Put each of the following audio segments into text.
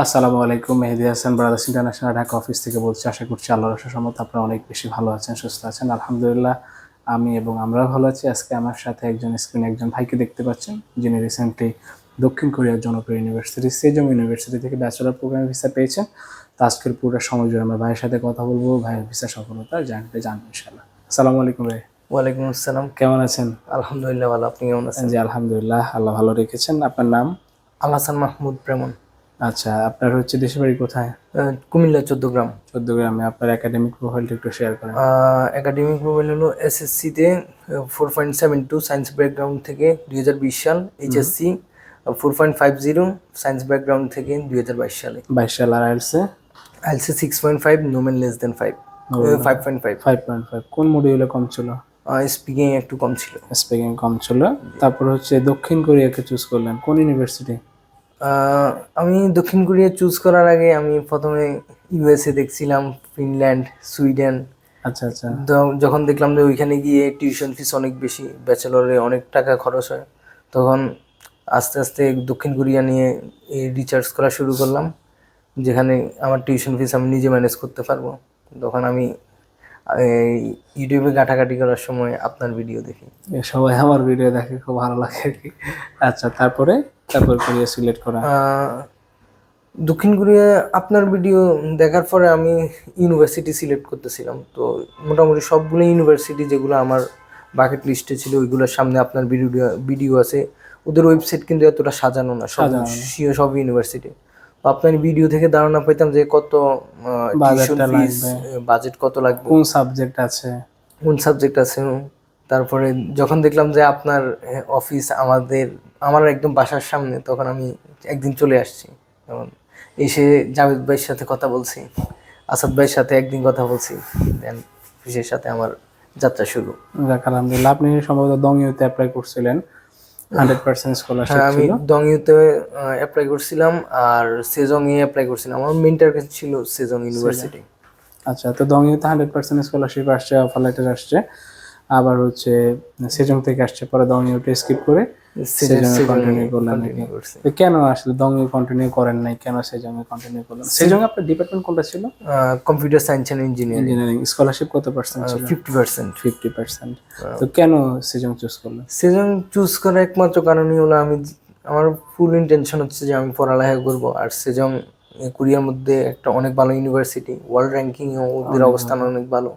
আসসালামু আলাইকুম। Mehedi Hasan Brothers International Dhaka office থেকে বলছি। আশা করছি আল্লাহর অশেষ রহমতে আপনারা অনেক বেশি ভালো আছেন, সুস্থ আছেন। আলহামদুলিল্লাহ আমি এবং আমরাও ভালো আছি। আজকে আমার সাথে স্ক্রিনে একজন ভাইকে দেখতে পাচ্ছেন, যিনি রিসেন্টলি দক্ষিণ কোরিয়ার জনপ্রিয় ইউনিভার্সিটি সেজং ইউনিভার্সিটি থেকে ব্যাচেলর প্রোগ্রামে ভিসা পেয়েছেন। তো আজকের পুরো সময় জুড়ে আমরা ভাইয়ের সাথে কথা বলবো, ভাইয়ের ভিসা সফলতা জানবো ইনশাআল্লাহ। আসসালামু আলাইকুম ভাই। ওয়ালাইকুম আসসালাম। কেমন আছেন? আলহামদুলিল্লাহ ভালো। আপনি কেমন আছেন? জি আলহামদুলিল্লাহ, আল্লাহ ভালো রেখেছেন। আপনার নাম? আল হাসান মাহমুদ প্রেমন। আচ্ছা, আপনার দেশের বাড়ি কোথায়? কুমিল্লা ১৪ গ্রাম। চৌদ্দগ্রামে। আপনার একাডেমিক প্রোফাইলটা একটু শেয়ার করেন। একাডেমিক প্রোফাইল হলো এসএসসিতে 4.72 সায়েন্স ব্যাকগ্রাউন্ড থেকে 2020 সাল, এইচএসসি 4.50 সায়েন্স ব্যাকগ্রাউন্ড থেকে 2022 সালে, 22 সাল। আর আইএলটিএস? আইএলটিএস 6.5, নোমেন লেস দেন 5, 5.5। 5.5। কোন মডিউলে কম ছিল? স্পিকিং একটু কম ছিল। স্পিকিং কম ছিল। তারপর দক্ষিণ কোরিয়াকে চুজ করলেন, কোন ইউনিভার্সিটি? আমি দক্ষিণ কোরিয়া চুজ করার আগে আমি প্রথমে ইউএসএ দেখছিলাম, ফিনল্যান্ড, সুইডেন। আচ্ছা আচ্ছা। যখন দেখলাম যে ওইখানে গিয়ে টিউশন ফিস অনেক বেশি, ব্যাচেলরে অনেক টাকা খরচ হয়, তখন আস্তে আস্তে দক্ষিণ কোরিয়া নিয়ে রিসার্চ করা শুরু করলাম, যেখানে আমার টিউশন ফিস আমি নিজে ম্যানেজ করতে পারবো। তখন আমি ইউটিউবে ঘাটাঘাটি করার সময় আপনার ভিডিও দেখি। সবাই আমার ভিডিও দেখে, খুব ভালো লাগে আর কি। আচ্ছা, তারপর কোরিয়া সিলেক্ট করা। দক্ষিণ কোরিয়া আপনার ভিডিও দেখার পরে আমি ইউনিভার্সিটি সিলেক্ট করতেছিলাম, তো মোটামুটি সবগুলো ইউনিভার্সিটি যেগুলো আমার বাকেট লিস্টে ছিল ওইগুলোর সামনে আপনার ভিডিও আছে। ওদের ওয়েবসাইট কিন্তু এতটা সাজানো না, সব ইউনিভার্সিটি। আপনার ভিডিও থেকে ধারণা পেতাম যে কত টিউশন ফিস, বাজেট কত লাগবে, কোন সাবজেক্ট আছে। তারপরে যখন দেখলাম যে আপনার অফিস আমার একদম বাসার সামনে, তখন আমি একদিন চলে আসছি। যেমন এসে জাভেদ ভাইয়ের সাথে কথা বলছি, আসাদ ভাইয়ের সাথে একদিন কথা বলছি, দেন অফিসের সাথে আমার যাত্রা শুরু। আলহামদুলিল্লাহ। আপনি সম্ভবত দংইউতে অ্যাপ্লাই করছিলেন, 100% স্কলারশিপ হ্যাঁ, আমি ছিল। দংইউতে অ্যাপ্লাই করছিলাম, আর সেজংয়ে অ্যাপ্লাই করছিলাম। আমার মেইন টার্গেট ছিল সেজং ইউনিভার্সিটি। আচ্ছা, তো দংইউতে 100% স্কলারশিপ আসছে, অফার লেটার আসছে। আবার সেজং থেকে আসছে, পরে দংইউতে স্কিপ করে সেজংয়ে কন্টিনিউ করলেন নাকি? তো কেন আসলে দংইউ কন্টিনিউ করেন নাই, কেন সেজংয়ে কন্টিনিউ করলেন? সেজংয়ে আপনার ডিপার্টমেন্ট কোনটা ছিল? Computer science and engineering. Scholarship কত পার্সেন্ট ছিল? 50%। 50%। তো কেন সেজং চুজ করলেন? সেজং চুজ করার একমাত্র কারণই হলো আমার ফুল ইন্টেনশন হচ্ছে যে আমি পড়ালেখা করব। আর সেজং কোরিয়ার মধ্যে একটা অনেক ভালো ইউনিভার্সিটি, ওয়ার্ল্ড র্যাঙ্কিং ওদের অবস্থান অনেক ভালো।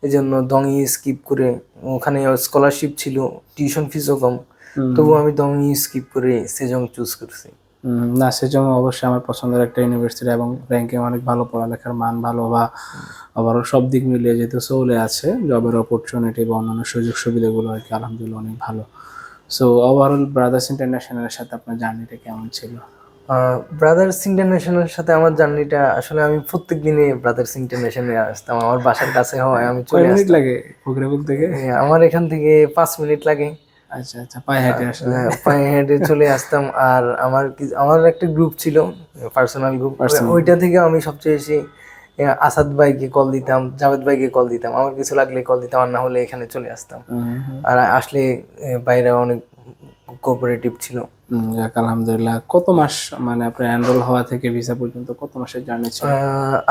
এই জন্য দংই স্কিপ করে, ওখানে স্কলারশিপ ছিল, টিউশন ফিসও কম, তবু আমি দংই স্কিপ করে সেজং চুজ করছি। না, সেজন্য অবশ্যই আমার পছন্দের একটা ইউনিভার্সিটি এবং র্যাঙ্কিং অনেক ভালো, পড়ালেখার মান ভালো, বা আবারও সব দিক মিলিয়ে যেহেতু সোলে আছে, জবের অপরচুনিটি বা অন্যান্য সুযোগ সুবিধাগুলো আর কি আলহামদুলিল্লাহ অনেক ভালো। সো ওভারঅল ব্রাদার্স ইন্টারন্যাশনালের সাথে আপনার জার্নিটা কেমন ছিল? ব্রাদার্স ইন্টারন্যাশনালের সাথে আমার জার্নিটা, আসলে আমি প্রত্যেক দিনে ব্রাদার্স ইন্টারন্যাশনালে আসতাম। আমার বাসার কাছে হয়, আমি চলে মিনিট আসতাম। লাগে বগুড়া থেকে? আমার এখান থেকে 5 মিনিট লাগে। আচ্ছা আচ্ছা, পায়ে হেঁটে আসলে? পায়ে হেঁটে চলে আসতাম। আর আমার একটা গ্রুপ ছিল, পার্সোনাল গ্রুপ, ওইটা থেকে আমি সবচেয়ে বেশি আসাদ ভাইকে কল দিতাম, জাভেদ ভাইকে কল দিতাম, আমার কিছু লাগলে কল দিতাম, আর না হলে এখানে চলে আসতাম। আর আসলে বাইরে অনেক কোঅপারেটিভ ছিল। যাক আলহামদুলিল্লাহ। কত মাস আপনার এনরোল হওয়া থেকে ভিসা পর্যন্ত কত মাসের জার্নি ছিল?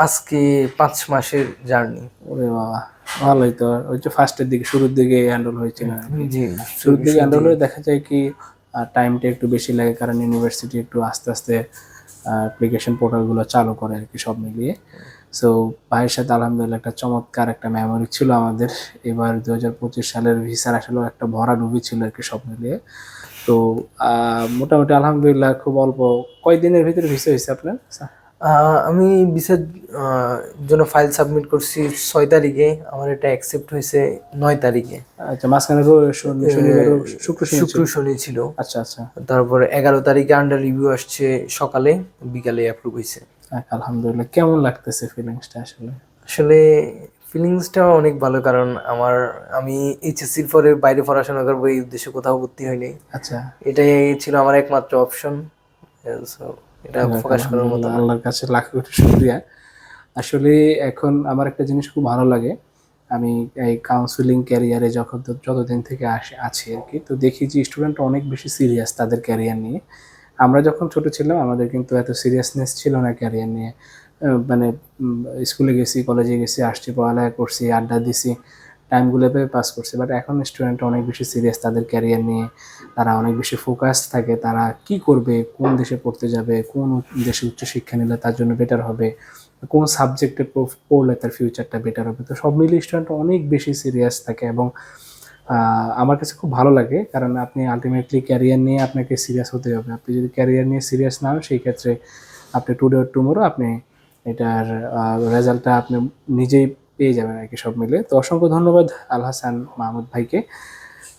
আজকে 5 মাসের জার্নি। ওরে বাবা, ভালোই তো। ফার্স্টের দিকে, শুরুর দিকে এনরোল হয়েছিল? জি, শুরুর দিকে এনরোল হয়ে দেখা যায় কি টাইমটা একটু বেশি লাগে, কারণ ইউনিভার্সিটি একটু আস্তে আস্তে অ্যাপ্লিকেশন পোর্টালগুলো চালু করে আর কি, সব মিলিয়ে। সো ভাইয়ের সাথে আলহামদুলিল্লাহ একটা চমৎকার একটা মেমোরি ছিল আমাদের। এবার 2025 সালের ভিসার আসলে একটা ভরা ডুবি ছিল আর কি, সব মিলিয়ে। তো মোটামুটি আলহামদুলিল্লাহ খুব অল্প কয়েকদিনের ভিতরে ভিসা হয়েছে আপনার? আমি ভিসার জন্য ফাইল সাবমিট করছি 6 তারিখে, আমার এটা অ্যাকসেপ্ট হয়েছে 9 তারিখে। আচ্ছা, মাঝখানে শুক্র শনি ছিল। আচ্ছা আচ্ছা। তারপরে 11 তারিখে আন্ডার রিভিউ আসছে সকালে, বিকালে অ্যাপ্রুভ হয়েছে। আলহামদুলিল্লাহ। কেমন লাগতেছে ফিলিংসটা আসলে ফিলিংসটা অনেক ভালো, কারণ আমি এইচএসসির পরে বাইরে পড়াশোনা করবো এই উদ্দেশ্যে কোথাও ভর্তি হয়নি। আচ্ছা, এটাই ছিল আমার একমাত্র অপশন। এটা প্রকাশ করার মতো। আল্লাহর কাছে লাখ কোটি শুকরিয়া। আসলে এখন আমার একটা জিনিস খুব ভালো লাগে, আমি এই কাউন্সিলিং ক্যারিয়ারে যতদিন থেকে আছি আর কি, তো দেখি যে স্টুডেন্টরা অনেক বেশি সিরিয়াস তাদের ক্যারিয়ার নিয়ে। আমরা যখন ছোট ছিলাম আমাদের কিন্তু এত সিরিয়াসনেস ছিল না ক্যারিয়ার নিয়ে। মানে স্কুলে গেছি, কলেজে গেছি, আসছি, পড়ালেখা করছি, আড্ডা দিছি, টাইমগুলো পেয়ে পাস করছি। বাট এখন স্টুডেন্ট অনেক বেশি সিরিয়াস তাদের ক্যারিয়ার নিয়ে, তারা অনেক বেশি ফোকাসড থাকে, তারা কি করবে, কোন দেশে পড়তে যাবে, কোন দেশে উচ্চশিক্ষা নিলে তার জন্য বেটার হবে, কোন সাবজেক্টে পড়লে তার ফিউচারটা বেটার হবে। তো সব মিলিয়ে স্টুডেন্ট অনেক বেশি সিরিয়াস থাকে এবং আমার কাছে খুব ভালো লাগে, কারণ আপনি আলটিমেটলি ক্যারিয়ার নিয়ে আপনাকে সিরিয়াস হতে হবে। আপনি যদি ক্যারিয়ার নিয়ে সিরিয়াস না হন, সেই ক্ষেত্রে আপনি টুডে অর টুমোরো আপনি এটার রেজাল্টটা আপনি নিজেই পেয়ে যাবেন আর কি সব মিলে। তো অসংখ্য ধন্যবাদ আল হাসান মাহমুদ ভাইকে।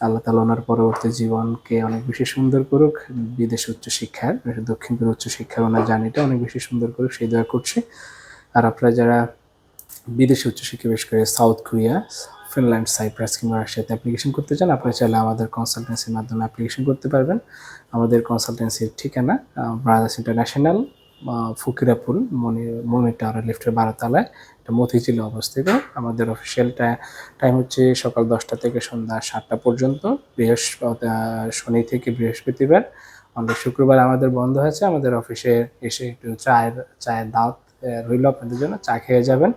আল্লাহ তাআলা ওনার পরবর্তী জীবনকে অনেক বেশি সুন্দর করুক, বিদেশে উচ্চশিক্ষার, দক্ষিণ কোরিয়া উচ্চশিক্ষার ওনার জার্নিটা অনেক বেশি সুন্দর করুক, সেই দোয়া করছি। আর আপনারা যারা বিদেশে উচ্চশিক্ষা, বিশেষ করে সাউথ কোরিয়া, ফিনল্যান্ড, সাইপ্রাস কিংবা রাশিয়াতে অ্যাপ্লিকেশন করতে চান, আপনারা চাইলে আমাদের কনসালটেন্সির মাধ্যমে অ্যাপ্লিকেশন করতে পারবেন। আমাদের কনসালটেন্সির ঠিকানা ব্রাদার্স ইন্টারন্যাশনাল, ফকিরাপুল, মনি টাওয়ারের লিফটের 12 তলায়, এটা মতিঝিলে অবস্থিত। আমাদের অফিসিয়াল টাইম হচ্ছে সকাল 10টা থেকে সন্ধ্যা 7টা পর্যন্ত, শনি থেকে বৃহস্পতিবার। আমাদের শুক্রবার আমাদের বন্ধ আছে। আমাদের অফিসে এসে একটু চায়ের দাওয়াত রইল আপনাদের জন্য, চা খেয়ে যাবেন।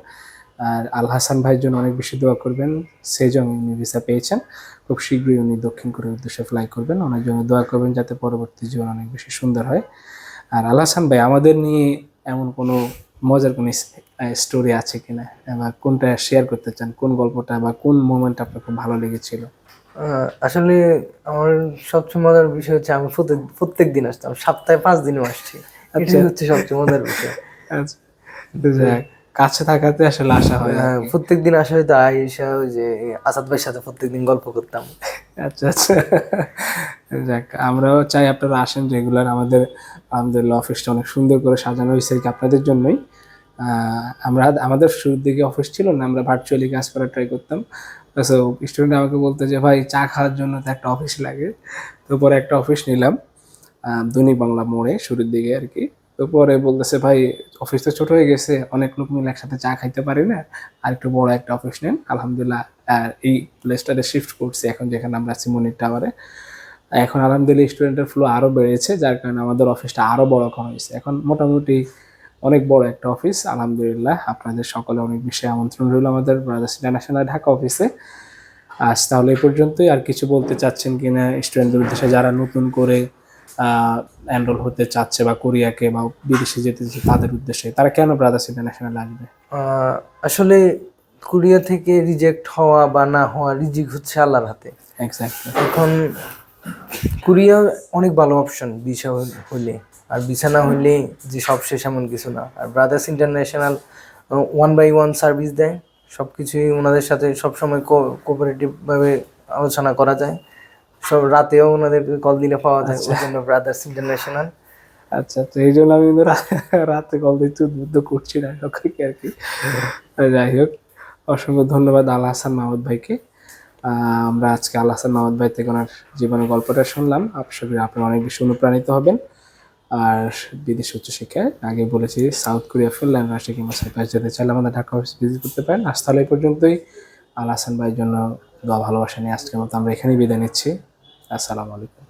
আর আল হাসান ভাইয়ের জন্য অনেক বেশি দোয়া করবেন। সেজং উনি ভিসা পেয়েছেন, খুব শীঘ্রই উনি দক্ষিণ কোরিয়ার উদ্দেশ্যে ফ্লাই করবেন। ওনার জন্য দোয়া করবেন যাতে পরবর্তী জীবন অনেক বেশি সুন্দর হয়। আর আল হাসান ভাই, আমাদের নিয়ে এমন কোনো মজার কোনো স্টোরি আছে কিনা, বা কোনটা শেয়ার করতে চান, কোন গল্পটা বা কোন মোমেন্ট আপনার খুব ভালো লেগেছিল? আসলে আমার সবচেয়ে মজার বিষয় হচ্ছে আমি প্রত্যেক দিন আসতাম, সপ্তাহে 5 দিনও আসছি। এটাই হচ্ছে সবচেয়ে মজার বিষয়। আচ্ছা, তো যাক, কাছে থাকাতে আসলে আশা হয় আর কি। প্রত্যেক দিন আসা হয়তো আয়েশা, ওই যে আসাদ ভাইয়ের সাথে প্রত্যেকদিন গল্প করতাম। আচ্ছা আচ্ছা, যাক, আমরাও চাই আপনারা আসেন রেগুলার। আমাদের অফিসটা অনেক সুন্দর করে সাজানো হয়েছে আর কি আপনাদের জন্যই। আমাদের শুরুর দিকে অফিস ছিল না, আমরা ভার্চুয়ালি কাজ করার ট্রাই করতাম। তো স্টুডেন্ট আমাকে বলতো যে ভাই, চা খাওয়ার জন্য তো একটা অফিস লাগে। তো পরে একটা অফিস নিলাম দৈনিক বাংলা মোড়ে, শুরুর দিকে আর কি। তো পরে বলতেছে ভাই, অফিস তো ছোট হয়ে গেছে, অনেক লোক মিলে একসাথে চা খাইতে পারি না, আর একটু বড় একটা অফিস নেন। আলহামদুলিল্লাহ, আর এই প্লেসটাতে শিফট করছি এখন, যেখানে আমরা আছি মনির টাওয়ারে। এখন আলহামদুলিল্লাহ স্টুডেন্টের ফ্লো আরও বেড়েছে, যার কারণে আমাদের অফিসটা আরও বড় করা হয়েছে। এখন মোটামুটি অনেক বড় একটা অফিস আলহামদুলিল্লাহ। আপনাদের সকলে অনেক বেশি আমন্ত্রণ রইল আমাদের ব্রাদার্স ইন্টারন্যাশনাল ঢাকা অফিসে। আজ তাহলে এই পর্যন্তই। আর কিছু বলতে চাচ্ছেন কিনা স্টুডেন্টদের উদ্দেশ্যে, যারা নতুন করে এনরোল হতে চাচ্ছে বা কোরিয়াকে বা বিদেশে যেতে চাচ্ছে, তাদের উদ্দেশ্যে তারা কেন ব্রাদার্স ইন্টারন্যাশনাল আসবে? আসলে কোরিয়া থেকে রিজেক্ট হওয়া বা না হওয়া, রিজিক হচ্ছে আল্লাহর হাতে। এক্স্যাক্টলি। এখন কোরিয়া অনেক ভালো অপশন ভিসা হলে, আর ভিসা না হলে যে সব শেষ এমন কিছু না। আর ব্রাদার্স ইন্টারন্যাশনাল 1 by 1 সার্ভিস দেয়, সব কিছুই ওনাদের সাথে সবসময় কোঅপারেটিভভাবে আলোচনা করা যায়। সব রাতেও ওনাদেরকে কল দিলে পাওয়া যায়, ওই জন্য ব্রাদার্স ইন্টারন্যাশনাল। আচ্ছা, তো এই জন্য আমি কিন্তু রাতে কল দিতে উদ্বুদ্ধ করছি না কাউকে আর কি। যাই হোক, অসংখ্য ধন্যবাদ আল হাসান মাহমুদ ভাইকে। আমরা আজকে আল হাসান মাহমুদ ভাই থেকে ওনার জীবনের গল্পটা শুনলাম। আশা করি আপনারা অনেক বেশি অনুপ্রাণিত হবেন। আর বিদেশ উচ্চশিক্ষায় আগে বলেছি সাউথ কোরিয়া, ফিনল্যান্ড, রাশিয়া কিংবা সাইপ্রাস যেতে চাইলে আমাদের ঢাকা অফিস ভিজিট করতে পারেন। আজ তাহলে এই পর্যন্তই। আল হাসান ভাইয়ের জন্য দোয়া ভালোবাসা নিয়ে আজকের মতো আমরা এখানেই বিদায় নিচ্ছি। আসসালামু আলাইকুম।